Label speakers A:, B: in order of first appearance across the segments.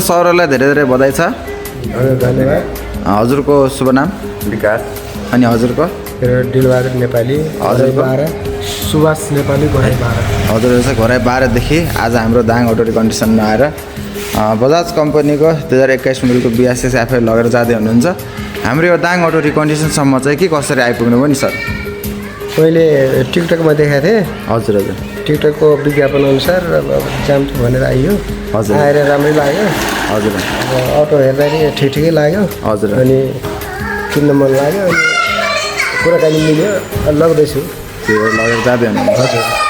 A: सरलाई धेरै धेरै बधाई छ।
B: धन्यवाद।
A: हजुरको शुभ नाम?
C: विकास।
A: अनि हजुरको?
B: दिलबहादुर नेपाली।
A: हजुरको?
B: सुभाष नेपाली घोराइ 12।
A: हजुरहरू चाहिँ घोराइ 12 देखि आज हाम्रो दाङ अटो रिकन्डिसनमा आएर बजाज कम्पनीको 2021 मोडलको 82 एफआई लगेर जाँदै हुनुहुन्छ। हाम्रो यो दाङ अटो रिकन्डिसनसम्म चाहिँ के कसरी आइपुग्नु भयो नि सर?
B: मैले टिकटकमा देखाएको थिएँ।
A: हजुर हजुर।
B: टिकटकको विज्ञापन अनुसार अब जाम थियो भनेर आइयो।
A: हजुर।
B: आएर राम्रै लाग्यो।
A: हजुर।
B: अब अटो हेर्दाखेरि ठिकै लाग्यो।
A: हजुर।
B: अनि किन्न मन लाग्यो। अनि कुराकानी मिल्यो, लग्दैछु।
A: त्यो लगेर जाँदै हुनुहुन्छ?
B: हजुर।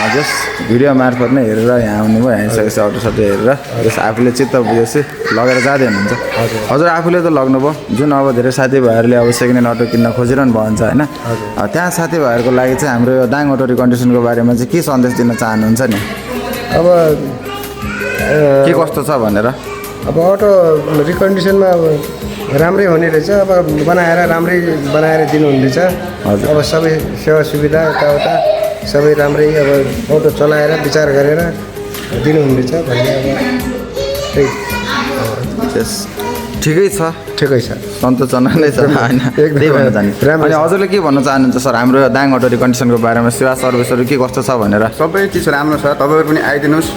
A: जस भिडियो मार्फत नै हेरेर यहाँ आउनुभयो, यहाँ आइसकेपछि अटो सटो हेरेर जस आफूले चित्त बुझेपछि लगेर जाँदै हुनुहुन्छ। हजुर आफूले त लग्नुभयो, जुन अब धेरै साथीभाइहरूले अब सेकेन्ड ह्यान्ड अटो किन्न खोजिरहनु भन्छ होइन, त्यहाँ साथीभाइहरूको लागि चाहिँ हाम्रो यो दाङ अटो रिकन्डिसनको बारेमा चाहिँ के सन्देश दिन चाहनुहुन्छ नि?
B: अब
A: के कस्तो छ भनेर?
B: अब अटो रिकन्डिसनमा अब राम्रै हुने रहेछ। अब बनाएर राम्रै बनाएर दिनुहुने रहेछ।
A: हजुर।
B: अब सबै सेवा सुविधा यताउता सबै राम्रै अब अटो चलाएर विचार गरेर दिनुहुने रहेछ भन्ने अब त्यही
A: ठिकै छ,
B: ठिकै छ,
A: सन्तोषजनक नै छ होइन? त्यही भन्न चाहन्छु। अनि हजुरले के भन्न चाहनुहुन्छ सर हाम्रो यो दाङ अटो रिकन्डिसनको बारेमा, सेवा सर्भिसहरू के कस्तो छ भनेर?
C: सबै चिज राम्रो छ। तपाईँहरू पनि आइदिनुहोस्,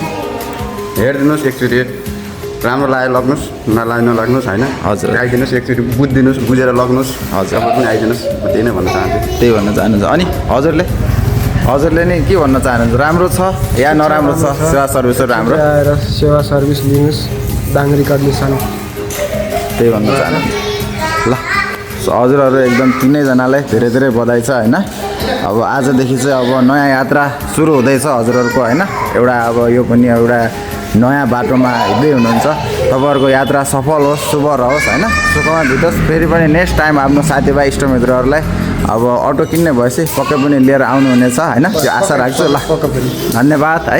C: हेरिदिनुहोस्, एकचोटि राम्रो लाग्यो लग्नुहोस्, नलाग्यो नलाग्नुहोस् होइन।
A: हजुर।
C: आइदिनुहोस्, एकचोटि बुझिदिनुहोस्, बुझेर लग्नुहोस्।
A: हजुर।
C: तपाईँ पनि आइदिनुहोस्, म त्यही नै भन्न चाहन्छु।
A: त्यही भन्न चाहनुहुन्छ। अनि हजुरले नि के भन्न चाहनुहुन्छ? राम्रो छ या नराम्रो छ सेवा सर्भिसहरू हाम्रो?
B: आएर सेवा सर्भिस लिनुहोस् दाङ रिकन्डिसन।
A: त्यही भन्न चाहनुहुन्छ। ल हजुरहरू एकदम तिनैजनालाई धेरै धेरै बधाई छ होइन। अब आजदेखि चाहिँ अब नयाँ यात्रा सुरु हुँदैछ हजुरहरूको होइन। एउटा अब यो पनि एउटा नयाँ बाटोमा हिँड्दै हुनुहुन्छ। तपाईँहरूको यात्रा सफल होस्, शुभ रहोस् होइन, सुखमा बितोस्। फेरि पनि नेक्स्ट टाइम आफ्नो साथीभाइ इष्टमित्रहरूलाई अब अटो किन्ने भएपछि पक्कै पनि लिएर आउनुहुनेछ होइन, त्यो आशा राख्छु। ल धन्यवाद है।